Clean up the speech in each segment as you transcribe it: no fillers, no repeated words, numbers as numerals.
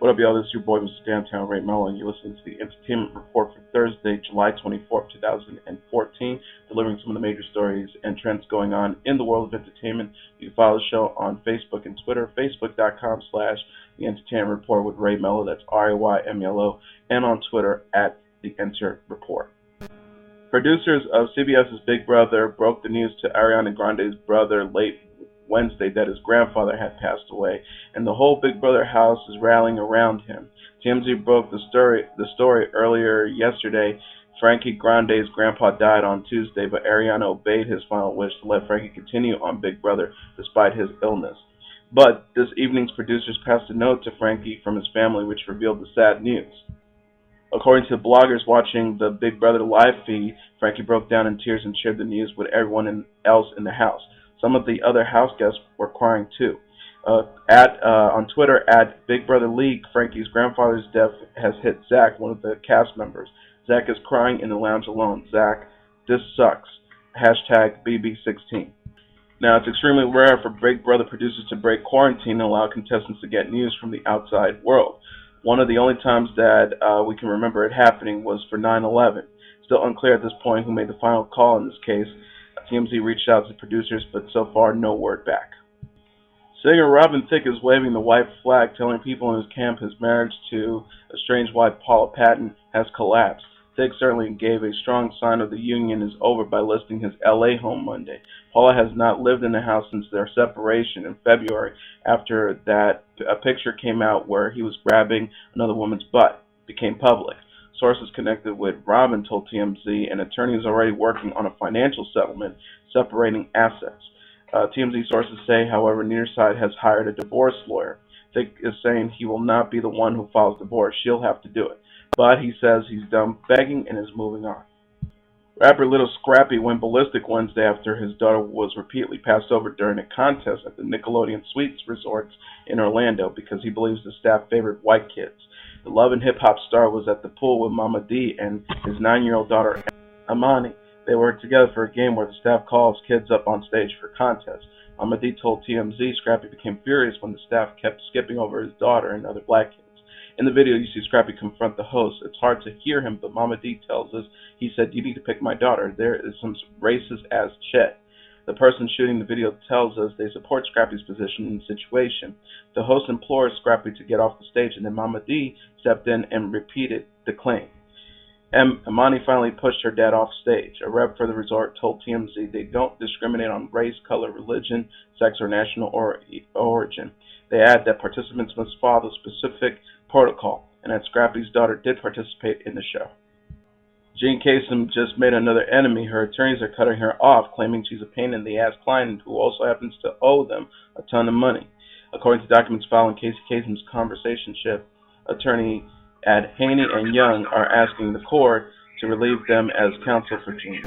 What up, y'all? This is your boy, Mr. Downtown Ray Mello, and you're listening to the Entertainment Report for Thursday, July 24th, 2014, delivering some of the major stories and trends going on in the world of entertainment. You can follow the show on Facebook and Twitter, facebook.com/The Entertainment Report with Ray Mello, that's RAYMELO, and on Twitter @The Enter Report. Producers of CBS's Big Brother broke the news to Ariana Grande's brother late Wednesday that his grandfather had passed away, and the whole Big Brother house is rallying around him. TMZ broke the story earlier yesterday. Frankie Grande's grandpa died on Tuesday, but Ariana obeyed his final wish to let Frankie continue on Big Brother despite his illness. But this evening's producers passed a note to Frankie from his family, which revealed the sad news. According to bloggers watching the Big Brother live feed, Frankie broke down in tears and shared the news with everyone else in the house. Some of the other house guests were crying too. On Twitter, Big Brother League, Frankie's grandfather's death has hit Zach, one of the cast members. Zach is crying in the lounge alone. Zach, this sucks. #BB16. Now, it's extremely rare for Big Brother producers to break quarantine and allow contestants to get news from the outside world. One of the only times that we can remember it happening was for 9/11. Still unclear at this point who made the final call in this case. TMZ reached out to producers, but so far no word back. Singer Robin Thicke is waving the white flag, telling people in his camp his marriage to estranged wife Paula Patton has collapsed. Thicke certainly gave a strong sign of the union is over by listing his LA home Monday. Paula has not lived in the house since their separation in February. After that, a picture came out where he was grabbing another woman's butt. It became public. Sources connected with Robin told TMZ an attorney is already working on a financial settlement separating assets. TMZ sources say, however, neither side has hired a divorce lawyer. Thicke is saying he will not be the one who files divorce. She'll have to do it. But he says he's done begging and is moving on. Rapper Lil Scrappy went ballistic Wednesday after his daughter was repeatedly passed over during a contest at the Nickelodeon Suites Resorts in Orlando because he believes the staff favored white kids. The Love and Hip Hop star was at the pool with Mama D and his 9-year-old daughter, Amani. They were together for a game where the staff calls kids up on stage for contests. Mama D told TMZ Scrappy became furious when the staff kept skipping over his daughter and other black kids. In the video, you see Scrappy confront the host. It's hard to hear him, but Mama D tells us, he said, "You need to pick my daughter. There is some racist ass shit." The person shooting the video tells us they support Scrappy's position in the situation. The host implores Scrappy to get off the stage, and then Mama D stepped in and repeated the claim. Amani finally pushed her dad off stage. A rep for the resort told TMZ they don't discriminate on race, color, religion, sex, or national origin. They add that participants must follow the specific protocol, and that Scrappy's daughter did participate in the show. Jean Kasemm just made another enemy. Her attorneys are cutting her off, claiming she's a pain in the ass client who also happens to owe them a ton of money. According to documents filed in Casey Kasem's conversationship, attorney Haney and Young are asking the court to relieve them as counsel for Jean.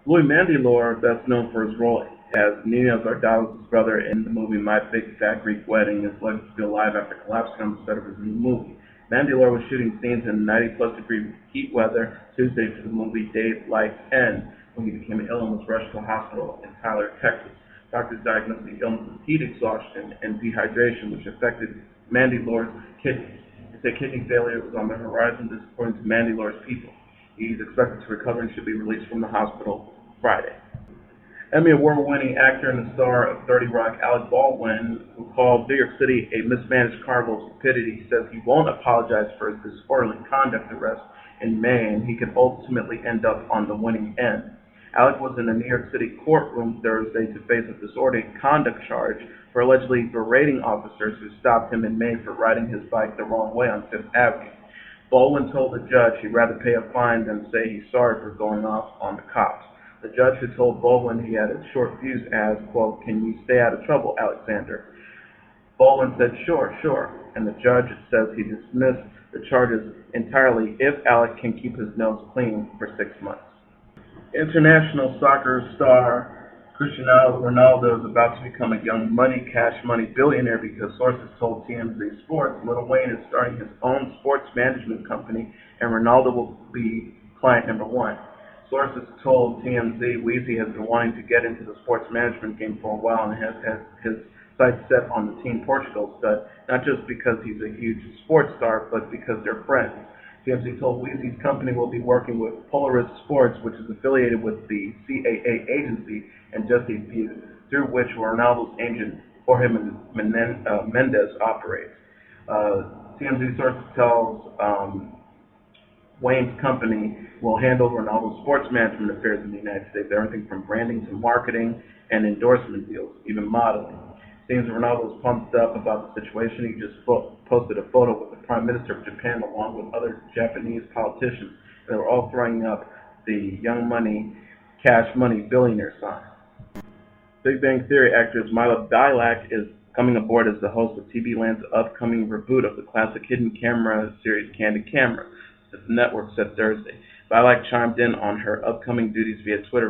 Louis Mandylor, best known for his role as Nina Zardalis' brother in the movie My Big Fat Greek Wedding, is likely to be alive after collapsing on the set of his new movie. Mandylor was shooting scenes in 90-plus degree heat weather Tuesday for the movie Days Life End when he became ill and was rushed to a hospital in Tyler, Texas. Doctors diagnosed the illness as heat exhaustion and dehydration, which affected Mandylor's kidneys. They say kidney failure was on the horizon, this according to Mandylor's people. He's expected to recover and should be released from the hospital Friday. Emmy Award-winning actor and the star of 30 Rock, Alec Baldwin, who called New York City a mismanaged carnival of stupidity, says he won't apologize for his disorderly conduct arrest in May, and he could ultimately end up on the winning end. Alec was in a New York City courtroom Thursday to face a disorderly conduct charge for allegedly berating officers who stopped him in May for riding his bike the wrong way on Fifth Avenue. Baldwin told the judge he'd rather pay a fine than say he's sorry for going off on the cops. The judge who told Baldwin he had a short fuse asked, quote, "Can you stay out of trouble, Alexander?" Baldwin said, sure, and the judge says he dismissed the charges entirely if Alec can keep his nose clean for 6 months. International soccer star Cristiano Ronaldo is about to become a young cash money billionaire because sources told TMZ Sports Lil Wayne is starting his own sports management company and Ronaldo will be client number one. Sources told TMZ Weezy has been wanting to get into the sports management game for a while and has his sights set on the Team Portugal stud, not just because he's a huge sports star, but because they're friends. TMZ told Weezy's company will be working with Polaris Sports, which is affiliated with the CAA agency, and Just a Few, through which Ronaldo's agent Jorge Mendes operates. TMZ source tells Wayne's company will handle Ronaldo's sports management affairs in the United States, everything from branding to marketing and endorsement deals, even modeling. Seems Ronaldo's pumped up about the situation. He just posted a photo with the Prime Minister of Japan along with other Japanese politicians. They were all throwing up the Young Money, Cash Money billionaire sign. Big Bang Theory actress Mayim Bialik is coming aboard as the host of TV Land's upcoming reboot of the classic hidden camera series Candid Camera, that the network said Thursday. Bialik chimed in on her upcoming duties via Twitter,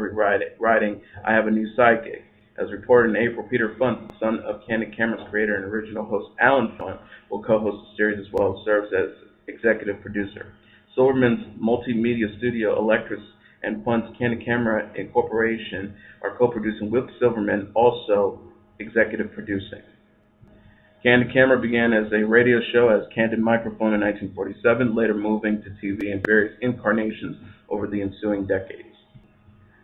writing, "I have a new side gig." As reported in April, Peter Funt, son of Candid Camera's creator and original host Alan Funt, will co-host the series as well as serves as executive producer. Silverman's multimedia studio Electris and Funt's Candid Camera Incorporation are co-producing with Silverman, also executive producing. Candid Camera began as a radio show as Candid Microphone in 1947, later moving to TV in various incarnations over the ensuing decades.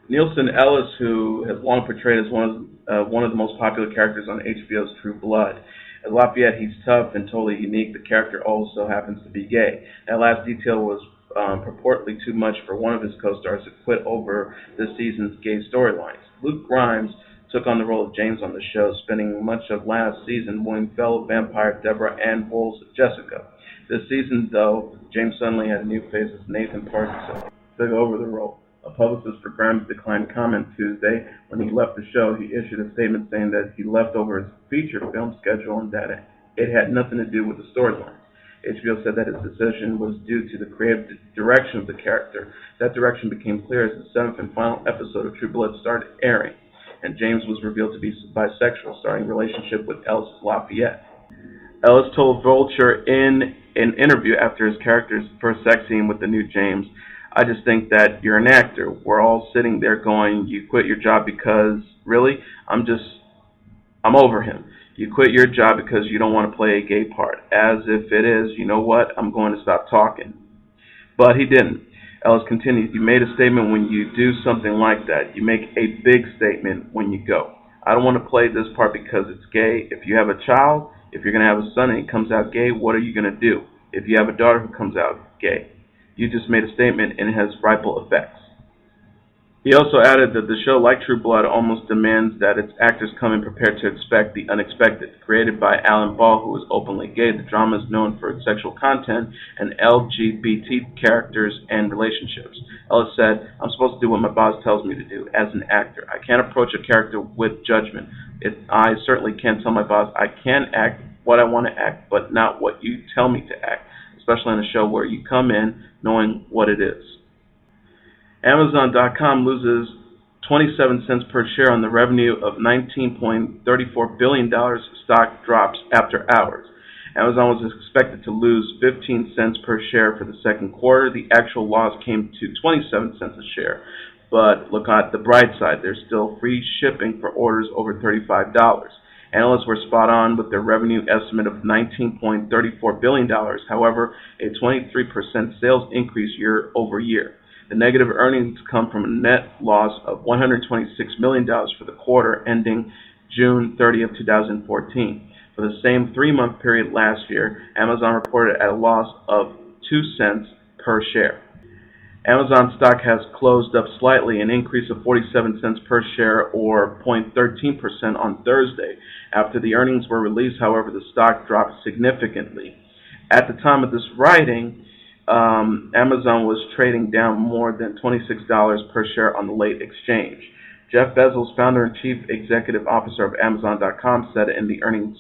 Nielsen Ellis, who has long portrayed as one of the most popular characters on HBO's True Blood. As Lafayette, he's tough and totally unique. The character also happens to be gay. That last detail was purportedly too much for one of his co-stars to quit over this season's gay storylines. Luke Grimes took on the role of James on the show, spending much of last season wooing fellow vampire Deborah Ann Wool's Jessica. This season, though, James suddenly had a new face as Nathan Parkinson took over the role. A publicist for Grimes declined comment Tuesday. When he left the show, he issued a statement saying that he left over his feature film schedule and that it had nothing to do with the storyline. HBO said that his decision was due to the creative direction of the character. That direction became clear as the seventh and final episode of True Blood started airing, and James was revealed to be bisexual, starting a relationship with Ellis Lafayette. Ellis told Vulture in an interview after his character's first sex scene with the new James, "I just think that you're an actor. We're all sitting there going, you quit your job because, really? I'm over him. You quit your job because you don't want to play a gay part. As if it is, you know what, I'm going to stop talking." But he didn't. Ellis continued, "You made a statement when you do something like that. You make a big statement when you go. I don't want to play this part because it's gay. If you have a child, if you're going to have a son and he comes out gay, what are you going to do? If you have a daughter who comes out gay, you just made a statement and it has ripple effects." He also added that the show, like True Blood, almost demands that its actors come in prepared to expect the unexpected. Created by Alan Ball, who is openly gay, the drama is known for its sexual content and LGBT characters and relationships. Ellis said, "I'm supposed to do what my boss tells me to do as an actor. I can't approach a character with judgment. I certainly can't tell my boss I can act what I want to act, but not what you tell me to act, especially on a show where you come in knowing what it is." Amazon.com loses 27 cents per share on the revenue of $19.34 billion. Stock drops after hours. Amazon was expected to lose 15 cents per share for the second quarter. The actual loss came to 27 cents a share. But look at the bright side. There's still free shipping for orders over $35. Analysts were spot on with their revenue estimate of $19.34 billion. However, a 23% sales increase year over year. The negative earnings come from a net loss of $126 million for the quarter ending June 30th, 2014. For the same three-month period last year, Amazon reported a loss of 2 cents per share. Amazon stock has closed up slightly, an increase of 47 cents per share or 0.13% on Thursday. After the earnings were released, however, the stock dropped significantly. At the time of this writing, Amazon was trading down more than $26 per share on the late exchange. Jeff Bezos, founder and chief executive officer of Amazon.com, said in the earnings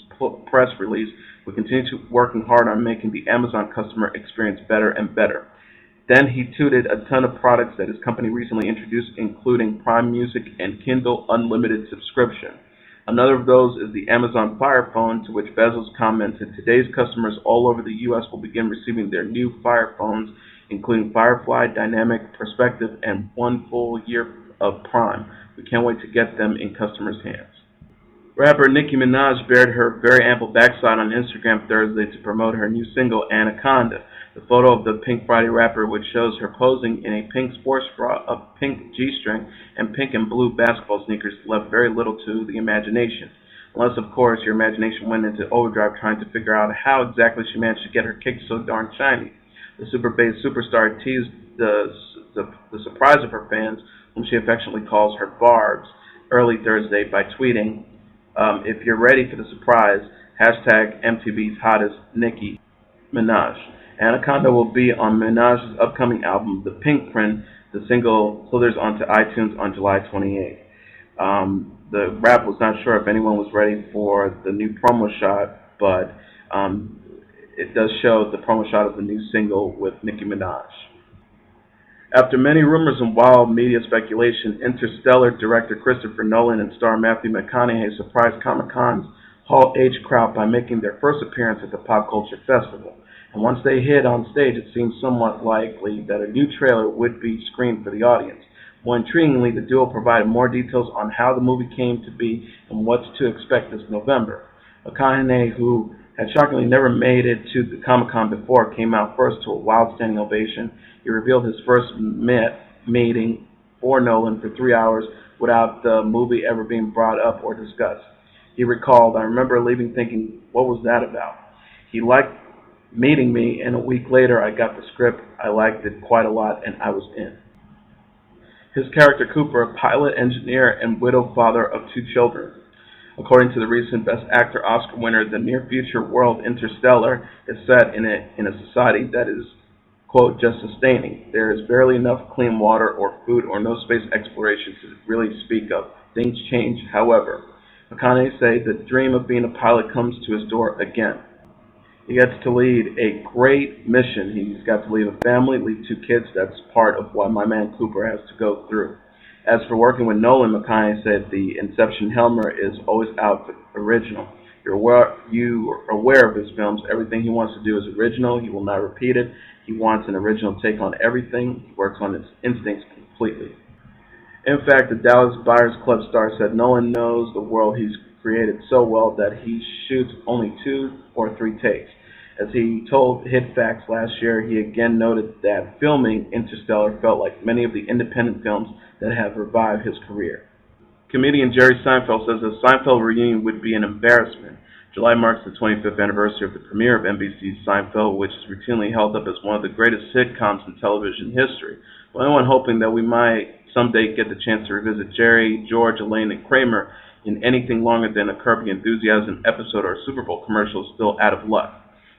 press release, "We continue to working hard on making the Amazon customer experience better and better." Then he tooted a ton of products that his company recently introduced, including Prime Music and Kindle Unlimited subscription. Another of those is the Amazon Fire Phone, to which Bezos commented, "Today's customers all over the U.S. will begin receiving their new Fire Phones, including Firefly, Dynamic, Perspective, and 1 full year of Prime. We can't wait to get them in customers' hands." Rapper Nicki Minaj bared her very ample backside on Instagram Thursday to promote her new single, Anaconda. The photo of the Pink Friday rapper, which shows her posing in a pink sports bra, a pink G-string, and pink and blue basketball sneakers, left very little to the imagination. Unless, of course, your imagination went into overdrive trying to figure out how exactly she managed to get her kicks so darn shiny. The super bass superstar teased the surprise of her fans, whom she affectionately calls her barbs, early Thursday by tweeting, if you're ready for the surprise, hashtag MTV's hottest Nicki Minaj. Anaconda will be on Minaj's upcoming album, The Pink Print. The single slithers onto iTunes on July 28th. The rap was not sure if anyone was ready for the new promo shot, but it does show the promo shot of the new single with Nicki Minaj. After many rumors and wild media speculation, Interstellar director Christopher Nolan and star Matthew McConaughey surprised Comic-Con's Hall H crowd by making their first appearance at the Pop Culture Festival. And once they hit on stage, it seemed somewhat likely that a new trailer would be screened for the audience. More intriguingly, the duo provided more details on how the movie came to be and what to expect this November. McConaughey, who had shockingly never made it to the Comic-Con before, came out first to a wild standing ovation. He revealed his first meeting for Nolan for 3 hours without the movie ever being brought up or discussed. He recalled, I remember leaving thinking, what was that about? He liked meeting me, and a week later I got the script. I liked it quite a lot, and I was in. His character Cooper, a pilot, engineer, and widowed father of 2 children. According to the recent Best Actor Oscar winner, the near-future world Interstellar is set in a society that is, quote, just sustaining. There is barely enough clean water or food or no space exploration to really speak of. Things change, however. McConaughey said the dream of being a pilot comes to his door again. He gets to lead a great mission. He's got to leave a family, leave 2 kids. That's part of what my man Cooper has to go through. As for working with Nolan, McConaughey said the Inception helmet is always out for original. You are aware of his films. Everything he wants to do is original. He will not repeat it. He wants an original take on everything. He works on his instincts completely. In fact, the Dallas Buyers Club star said Nolan knows the world he's created so well that he shoots only 2 or 3 takes. As he told Hit Facts last year, he again noted that filming Interstellar felt like many of the independent films that have revived his career. Comedian Jerry Seinfeld says a Seinfeld reunion would be an embarrassment. July marks the 25th anniversary of the premiere of NBC's Seinfeld, which is routinely held up as one of the greatest sitcoms in television history. The only one hoping that we might someday get the chance to revisit Jerry, George, Elaine, and Kramer in anything longer than a Curb Your Enthusiasm episode or a Super Bowl commercial is still out of luck.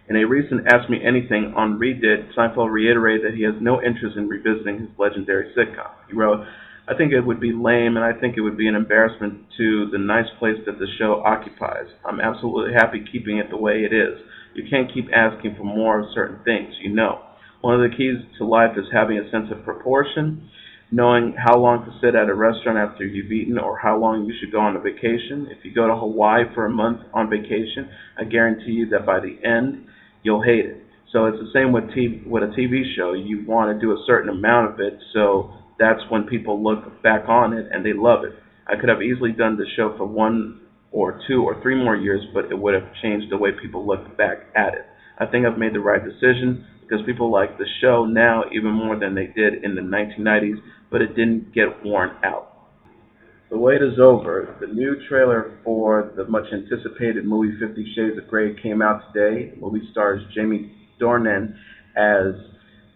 In a recent Ask Me Anything on Reddit, Seinfeld reiterated that he has no interest in revisiting his legendary sitcom. He wrote, I think it would be lame, and I think it would be an embarrassment to the nice place that the show occupies. I'm absolutely happy keeping it the way it is. You can't keep asking for more of certain things, you know. One of the keys to life is having a sense of proportion, knowing how long to sit at a restaurant after you've eaten or how long you should go on a vacation. If you go to Hawaii for a month on vacation, I guarantee you that by the end, you'll hate it. So it's the same with a TV show. You want to do a certain amount of it, so that's when people look back on it and they love it. I could have easily done the show for 1 or 2 or 3 more years, but it would have changed the way people look back at it. I think I've made the right decision because people like the show now even more than they did in the 1990s, but it didn't get worn out. The wait is over. The new trailer for the much anticipated movie 50 Shades of Grey came out today. The movie stars Jamie Dornan as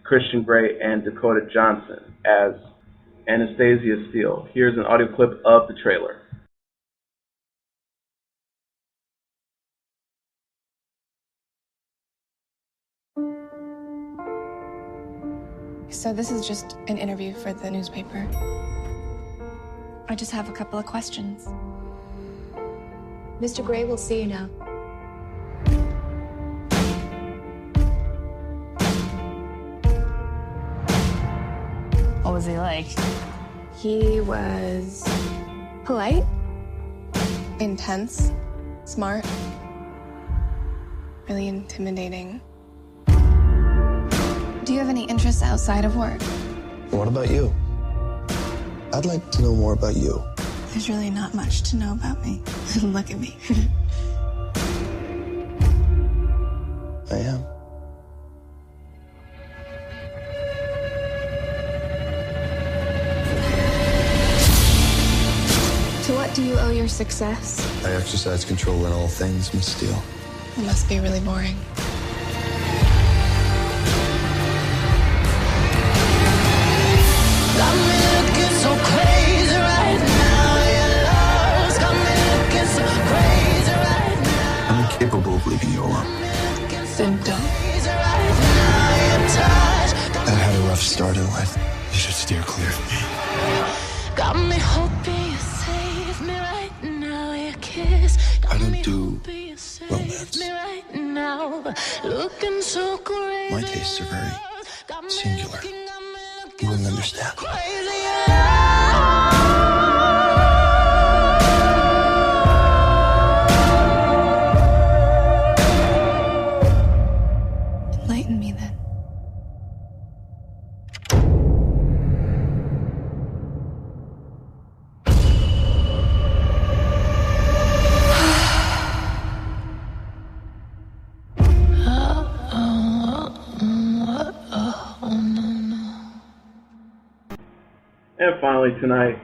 Christian Grey and Dakota Johnson as Anastasia Steele. Here's an audio clip of the trailer. So this is just an interview for the newspaper. I just have a couple of questions. Mr. Grey will see you now. What was he like? He was polite, Intense, smart, really intimidating. Do you have any interests outside of work? What about you? I'd like to know more about you. There's really not much to know about me. Look at me. I am. To what do you owe your success? I exercise control in all things, Miss Steele. It must be really boring. I'm incapable of leaving you alone. Then don't. I had a rough start in life. You should steer clear of me. Got me hoping you save me right now. Your kiss. I don't do romance. Me right now. Looking so great. My tastes are very singular. You wouldn't understand. Enlighten me then. And finally tonight,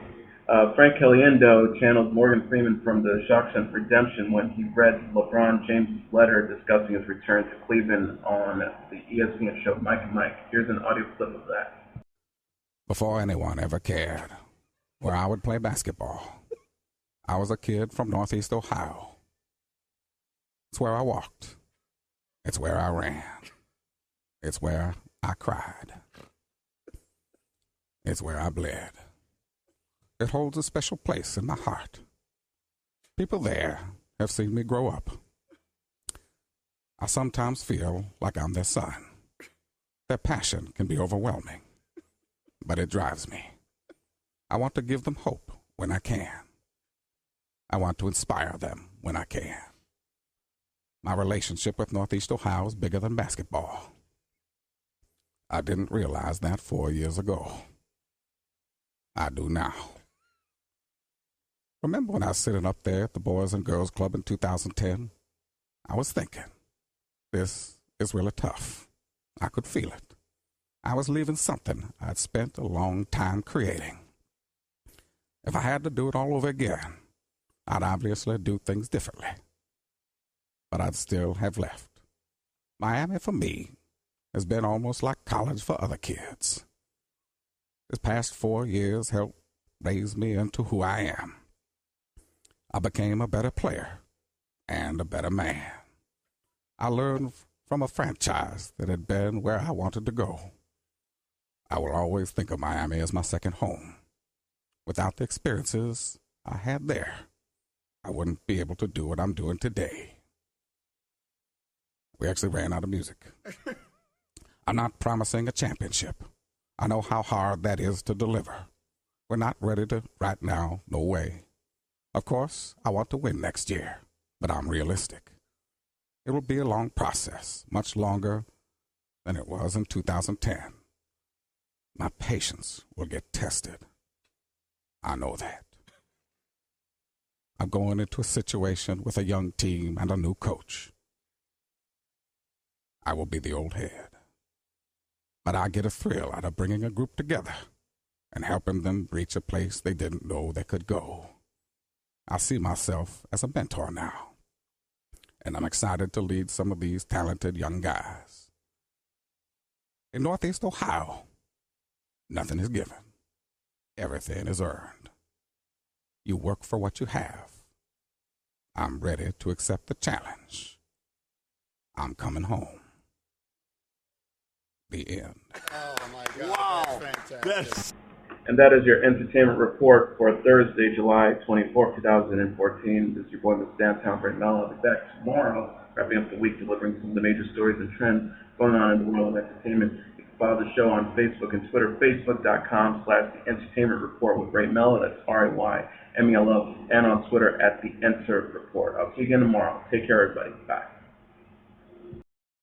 Frank Caliendo channeled Morgan Freeman from the Shawshank Redemption when he read LeBron James' letter discussing his return to Cleveland on the ESPN show Mike and Mike. Here's an audio clip of that. Before anyone ever cared where I would play basketball, I was a kid from Northeast Ohio. It's where I walked. It's where I ran. It's where I cried. It's where I bled. It holds a special place in my heart. People there have seen me grow up. I sometimes feel like I'm their son. Their passion can be overwhelming, but it drives me. I want to give them hope when I can. I want to inspire them when I can. My relationship with Northeast Ohio is bigger than basketball. I didn't realize that 4 years ago. I do now. Remember when I was sitting up there at the Boys and Girls Club in 2010? I was thinking, this is really tough. I could feel it. I was leaving something I'd spent a long time creating. If I had to do it all over again, I'd obviously do things differently. But I'd still have left. Miami for me has been almost like college for other kids. This past 4 years helped raise me into who I am. I became a better player and a better man. I learned from a franchise that had been where I wanted to go. I will always think of Miami as my second home. Without the experiences I had there, I wouldn't be able to do what I'm doing today. We actually ran out of music. I'm not promising a championship. I know how hard that is to deliver. We're not ready to right now, no way. Of course, I want to win next year, but I'm realistic. It will be a long process, much longer than it was in 2010. My patience will get tested. I know that. I'm going into a situation with a young team and a new coach. I will be the old head. But I get a thrill out of bringing a group together and helping them reach a place they didn't know they could go. I see myself as a mentor now, and I'm excited to lead some of these talented young guys. In Northeast Ohio, nothing is given. Everything is earned. You work for what you have. I'm ready to accept the challenge. I'm coming home. The end. Oh my God! Wow, that's fantastic. And that is your entertainment report for Thursday, July 24th, 2014. This is your boy, Mr. Downtown Ray Mello. I'll be back tomorrow, wrapping up the week, delivering some of the major stories and trends going on in the world of entertainment. You can follow the show on Facebook and Twitter, facebook.com/The Entertainment Report with Ray Mello. That's RayMelo. And on Twitter @The Enter Report. I'll see you again tomorrow. Take care, everybody. Bye.